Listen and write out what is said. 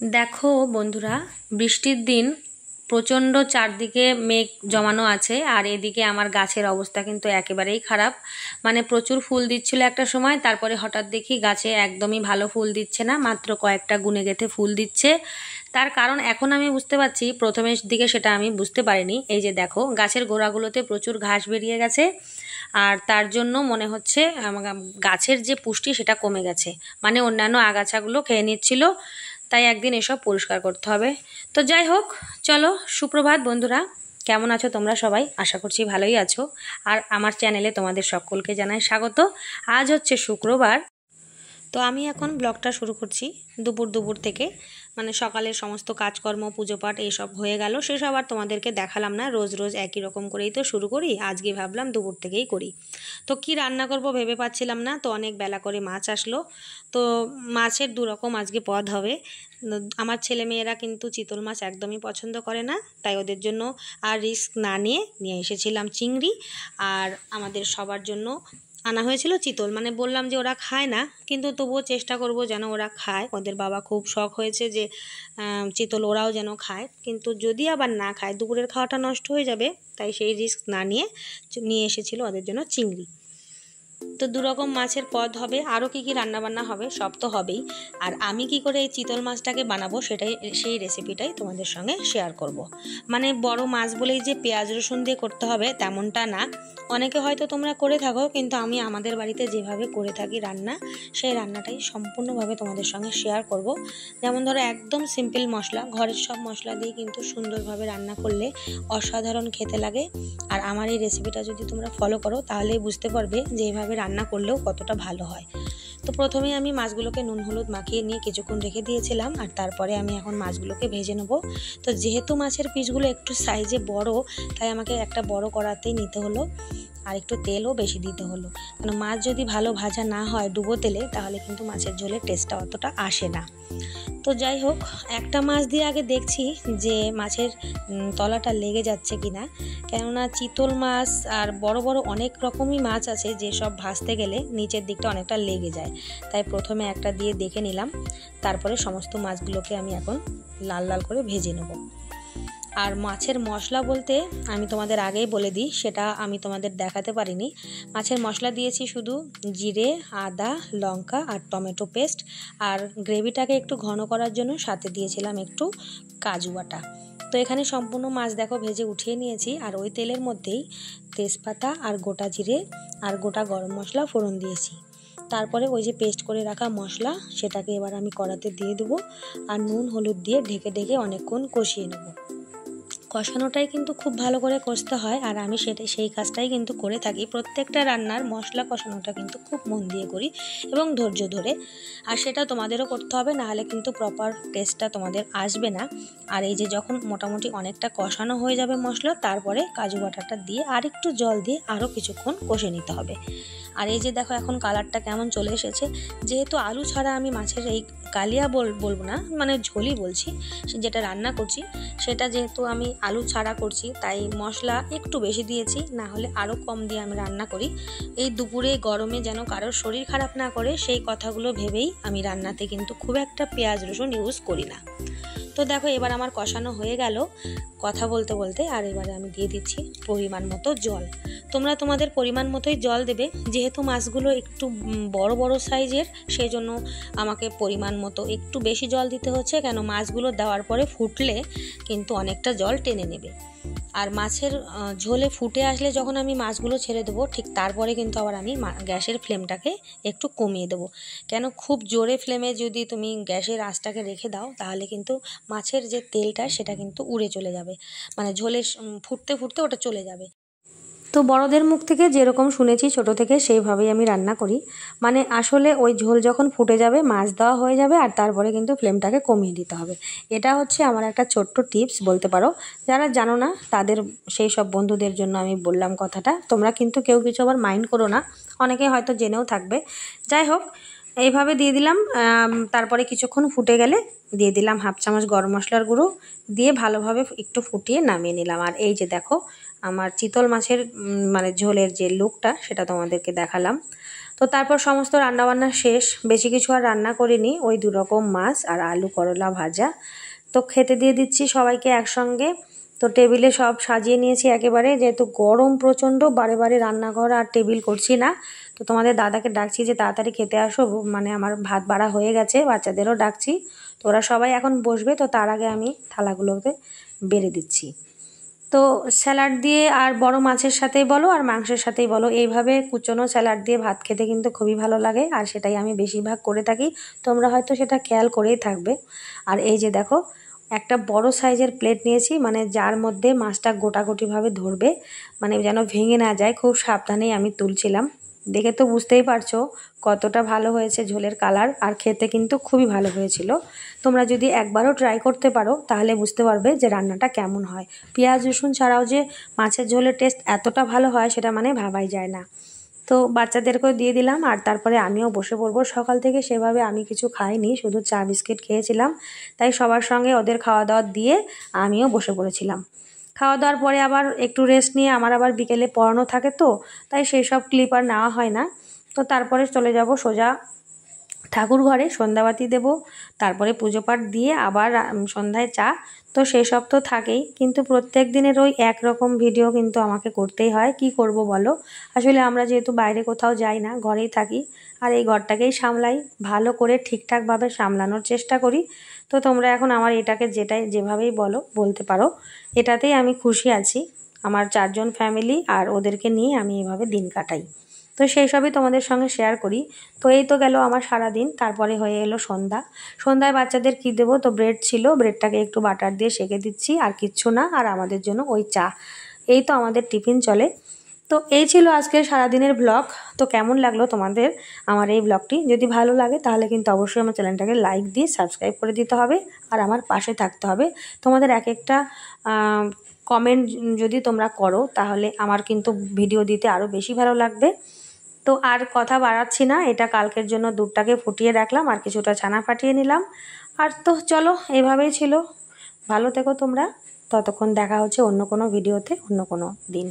দেখো বন্ধুরা, বৃষ্টির দিন প্রচণ্ড চারদিকে মেঘ জমানো আছে। আর এদিকে আমার গাছের অবস্থা কিন্তু একেবারেই খারাপ। মানে প্রচুর ফুল দিচ্ছিল একটা সময়, তারপরে হঠাৎ দেখি গাছে একদমই ভালো ফুল দিচ্ছে না, মাত্র কয়েকটা গুনে গেঁথে ফুল দিচ্ছে। তার কারণ এখন আমি বুঝতে পারছি, প্রথমের দিকে সেটা আমি বুঝতে পারিনি। এই যে দেখো, গাছের গোড়াগুলোতে প্রচুর ঘাস বেরিয়ে গেছে, আর তার জন্য মনে হচ্ছে গাছের যে পুষ্টি সেটা কমে গেছে, মানে অন্যান্য আগাছাগুলো খেয়ে নিচ্ছিল। তাই একদিন এসব পরিষ্কার করতে হবে। তো যাই হোক, চলো, সুপ্রভাত বন্ধুরা। কেমন আছো তোমরা সবাই? আশা করছি ভালোই আছো। আর আমার চ্যানেলে তোমাদের সকলকে জানাই স্বাগত। আজ হচ্ছে শুক্রবার। তো আমি এখন ব্লগটা শুরু করছি দুপুর থেকে। মানে সকালের সমস্ত কাজকর্ম, পুজো পাঠ এইসব হয়ে গেল, সেসব আর তোমাদেরকে দেখালাম না। রোজ রোজ একই রকম করেই তো শুরু করি, আজকে ভাবলাম দুপুর থেকেই করি। তো কি রান্না করব ভেবে পাচ্ছিলাম না। তো অনেক বেলা করে মাছ আসলো। তো মাছের দু রকম আজকে পদ হবে। আমার ছেলে মেয়েরা কিন্তু চিতল মাছ একদমই পছন্দ করে না, তাই ওদের জন্য আর রিস্ক না নিয়ে নিয়ে এসেছিলাম চিংড়ি। আর আমাদের সবার জন্য আনা হয়েছিল চিতল। মানে বললাম যে ওরা খায় না, কিন্তু তবুও চেষ্টা করব যেন ওরা খায়। ওদের বাবা খুব শখ হয়েছে যে চিতল ওরাও যেন খায়, কিন্তু যদি আবার না খায় দুপুরের খাওয়াটা নষ্ট হয়ে যাবে। তাই সেই রিস্ক না নিয়ে নিয়ে এসেছিল ওদের জন্য চিংড়ি। তো দুরকম মাছের পদ হবে, আরও কী কী রান্নাবান্না হবে সব তো হবেই। আর আমি কি করে এই চিতল মাছটাকে বানাবো সেই রেসিপিটাই তোমাদের সঙ্গে শেয়ার করব। মানে বড় মাছ বলেই যে পেঁয়াজ রসুন দিয়ে করতে হবে তেমনটা না। অনেকে হয়তো তোমরা করে থাকো, কিন্তু আমি আমাদের বাড়িতে যেভাবে করে থাকি রান্না, সেই রান্নাটাই সম্পূর্ণভাবে তোমাদের সঙ্গে শেয়ার করব। যেমন ধরো, একদম সিম্পল মশলা, ঘরের সব মশলা দিয়ে কিন্তু সুন্দরভাবে রান্না করলে অসাধারণ খেতে লাগে। আর আমার এই রেসিপিটা যদি তোমরা ফলো করো তাহলেই বুঝতে পারবে যে এইভাবে রান্না করলেও কতটা ভালো হয়। তো প্রথমেই আমি মাছগুলোকে নুন হলুদ মাখিয়ে নিয়ে কিছুক্ষণ রেখে দিয়েছিলাম, আর তারপরে আমি এখন মাছগুলোকে ভেজে নেব। তো যেহেতু মাছের পিসগুলো একটু সাইজে বড়, তাই আমাকে একটা বড় কড়াতেই নিতে হলো, আর একটু তেলও বেশি দিতে হলো। কারণ মাছ যদি ভালো ভাজা না হয় ডুবো তেলে, তাহলে কিন্তু মাছের ঝোলের টেস্টটা অতটা আসে না। তো যাই হোক, একটা মাছ দিয়ে আগে দেখছি যে মাছের তলাটা লেগে যাচ্ছে কিনা। কেননা চিতল মাছ আর বড় বড় অনেক রকমই মাছ আছে যে সব ভাজতে গেলে নিচের দিকটা অনেকটা লেগে যায়। তাই প্রথমে একটা দিয়ে দেখে নিলাম, তারপরে সমস্ত মাছগুলোকে আমি এখন লাল লাল করে ভেজে নেব। আর মাছের মশলা বলতে আমি তোমাদের আগেই বলে দিই, সেটা আমি তোমাদের দেখাতে পারিনি। মাছের মশলা দিয়েছি শুধু জিরে, আদা, লঙ্কা আর টমেটো পেস্ট। আর গ্রেভিটাকে একটু ঘন করার জন্য সাথে দিয়েছিলাম একটু কাজু বাটা। তো এখানে সম্পূর্ণ মাছ দেখো ভেজে উঠিয়ে নিয়েছি। আর ওই তেলের মধ্যেই তেজপাতা আর গোটা জিরে আর গোটা গরম মশলা ফোড়ন দিয়েছি। তারপরে ওই যে পেস্ট করে রাখা মশলা, সেটাকে এবার আমি কড়াতে দিয়ে দেবো। আর নুন হলুদ দিয়ে ঢেকে ঢেকে অনেকক্ষণ কষিয়ে নেব। কষানোটাই কিন্তু খুব ভালো করে কষতে হয়, আর আমি সেই কাজটাই কিন্তু করে থাকি। প্রত্যেকটা রান্নার মশলা কষানোটা কিন্তু খুব মন দিয়ে করি এবং ধৈর্য ধরে। আর সেটা তোমাদেরও করতে হবে, নাহলে কিন্তু প্রপার টেস্টটা তোমাদের আসবে না। আর এই যে যখন মোটামুটি অনেকটা কষানো হয়ে যাবে মশলা, তারপরে কাজু বাটাটা দিয়ে আর একটু জল দিয়ে আরও কিছুক্ষণ কষে নিতে হবে। আর এই যে দেখো, এখন কালারটা কেমন চলে এসেছে। যেহেতু আলু ছাড়া আমি মাছের এই কালিয়া বলবো না, মানে ঝোলই বলছি, যেটা রান্না করছি সেটা যেহেতু আমি আলু ছাড়া করছি, তাই মশলা একটু বেশি দিয়েছি, না হলে আরও কম দিয়ে আমি রান্না করি। এই দুপুরে গরমে যেন কারোর শরীর খারাপ না করে, সেই কথাগুলো ভেবেই আমি রান্নাতে কিন্তু খুব একটা পেঁয়াজ রসুন ইউজ করি না। তো দেখো, এবার আমার কষানো হয়ে গেল কথা বলতে বলতে। আর এবারে আমি দিয়ে দিচ্ছি পরিমাণ মতো জল। তোমরা তোমাদের পরিমাণ মতোই জল দেবে। যেহেতু মাছগুলো একটু বড় বড় সাইজের, সেই জন্য আমাকে পরিমাণ মতো একটু বেশি জল দিতে হচ্ছে। কেন, মাছগুলো দেওয়ার পরে ফুটলে কিন্তু অনেকটা জল টেনে নেবে। আর মাছের ঝোলে ফুটে আসলে যখন আমি মাছগুলো ছেড়ে দেবো, ঠিক তারপরে কিন্তু আবার আমি গ্যাসের ফ্লেমটাকে একটু কমিয়ে দেবো। কেন, খুব জোরে ফ্লেমে যদি তুমি গ্যাসের আঁচটাকে রেখে দাও, তাহলে কিন্তু মাছের যে তেলটা সেটা কিন্তু উড়ে চলে যাবে। মানে ঝোলে ফুটতে ফুটতে ওটা চলে যাবে। তো বড়দের মুখ থেকে যেরকম শুনেছি ছোট থেকে, সেইভাবেই আমি রান্না করি। মানে আসলে ওই ঝোল যখন ফুটে যাবে, মাছ দেওয়া হয়ে যাবে, আর তারপরে কিন্তু ফ্লেমটাকে কমিয়ে দিতে হবে। এটা হচ্ছে আমার একটা ছোট্ট টিপস বলতে পারো। যারা জানো না তাদের, সেই সব বন্ধুদের জন্য আমি বললাম কথাটা। তোমরা কিন্তু কেউ কিছু আবার মাইন্ড করো না, অনেকে হয়তো জেনেও থাকবে। যাই হোক, এইভাবে দিয়ে দিলাম। তারপরে কিছুক্ষণ ফুটে গেলে দিয়ে দিলাম হাফ চামচ গরম মশলার গুঁড়ো, দিয়ে ভালোভাবে একটু ফুটিয়ে নামিয়ে নিলাম। আর এই যে দেখো, আমার চিতল মাছের মানে ঝোলের যে লুকটা, সেটা তোমাদেরকে দেখালাম। তো তারপর সমস্ত রান্নাবান্না শেষ, বেশি কিছু আর রান্না করিনি, ওই 2 রকম মাছ আর আলু করলা ভাজা। তো খেতে দিয়ে দিচ্ছি সবাইকে একসঙ্গে। তো টেবিলে সব সাজিয়ে নিয়েছি একেবারে, যেহেতু গরম প্রচণ্ড, বারে বারে রান্নাঘর আর টেবিল করছি না। তো তোমাদের দাদাকে ডাকছি যে তাড়াতাড়ি খেতে আসো, মানে আমার ভাত বাড়া হয়ে গেছে, বাচ্চাদেরও ডাকছি। তো ওরা সবাই এখন বসবে, তো তার আগে আমি থালাগুলোতে বেড়ে দিচ্ছি। তো স্যালাড দিয়ে আর বড় মাছের সাথেই বলো আর মাংসের সাথেই বলো, এইভাবে কুচনো স্যালাড দিয়ে ভাত খেতে কিন্তু খুবই ভালো লাগে, আর সেটাই আমি বেশিরভাগ করে থাকি। তোমরা হয়তো সেটা খেয়াল করেই থাকবে। আর এই যে দেখো, একটা বড় সাইজের প্লেট নিয়েছি, মানে যার মধ্যে মাছটা গোটাগুটিভাবে ধরবে, মানে যেন ভেঙে না যায়, খুব সাবধানেই আমি তুলছিলাম। দেখে তো বুঝতেই পারছো কতটা ভালো হয়েছে ঝোলের কালার, আর খেতে কিন্তু খুবই ভালো হয়েছিল। তোমরা যদি একবারও ট্রাই করতে পারো তাহলে বুঝতে পারবে যে রান্নাটা কেমন হয়। পেঁয়াজ রসুন ছাড়াও যে মাছের ঝোলের টেস্ট এতটা ভালো হয় সেটা মানে ভাবাই যায় না। তো বাচ্চাদেরকেও দিয়ে দিলাম, আর তারপরে আমিও বসে পড়বো। সকাল থেকে সেভাবে আমি কিছু খাইনি, শুধু চা বিস্কিট খেয়েছিলাম, তাই সবার সঙ্গে ওদের খাওয়া দাওয়া দিয়ে আমিও বসে পড়েছিলাম। খাওয়া দাওয়ার পরে আবার একটু রেস্ট নিয়ে আমার আবার বিকেলে পড়ানো থাকে, তো তাই সেই সব ক্লিপ আর নেওয়া হয় না। তো তারপরে চলে যাব সোজা ঠাকুর ঘরে, সন্ধ্যাবাতি দেব, তারপরে পুজো পাঠ দিয়ে আবার সন্ধ্যায় চা। তো সেসব তো থাকেই, কিন্তু প্রত্যেক দিনের ওই একরকম ভিডিও কিন্তু আমাকে করতেই হয়, কি করব বলো। আসলে আমরা যেহেতু বাইরে কোথাও যাই না, ঘরেই থাকি, আর এই ঘরটাকেই সামলাই, ভালো করে ঠিকঠাকভাবে সামলানোর চেষ্টা করি। তো তোমরা এখন আমার এটাকে যেভাবেই বলতে পারো, এটাতেই আমি খুশি আছি। আমার 4 জন ফ্যামিলি, আর ওদেরকে নিয়ে আমি এভাবে দিন কাটাই। তো সেই সবই তোমাদের সঙ্গে শেয়ার করি। তো এই তো গেল আমার সারাদিন, তারপরে হয়ে এলো সন্ধ্যা। সন্ধ্যায় বাচ্চাদের কী দেবো, তো ব্রেড ছিল, ব্রেডটাকে একটু বাটার দিয়ে সেঁকে দিচ্ছি, আর কিচ্ছু না। আর আমাদের জন্য ওই চা, এই তো আমাদের টিফিন চলে। তো এই ছিল আজকের সারাদিনের ব্লগ। তো কেমন লাগলো তোমাদের আমার এই ব্লগটি? যদি ভালো লাগে তাহলে কিন্তু অবশ্যই আমার চ্যানেলটাকে লাইক দিয়ে সাবস্ক্রাইব করে দিতে হবে, আর আমার পাশে থাকতে হবে। তোমাদের এক একটা কমেন্ট যদি তোমরা করো তাহলে আমার কিন্তু ভিডিও দিতে আরও বেশি ভালো লাগবে। তো আর কথা বাড়াচ্ছি না, এটা কালকের জন্য দুধটাকে ফুটিয়ে রাখলাম, আর কিছুটা ছানা ফাটিয়ে নিলাম। আর তো চলো, এভাবেই ছিল। ভালো থেকো তোমরা, ততক্ষণ দেখা হচ্ছে অন্য কোনো ভিডিওতে অন্য কোনো দিন।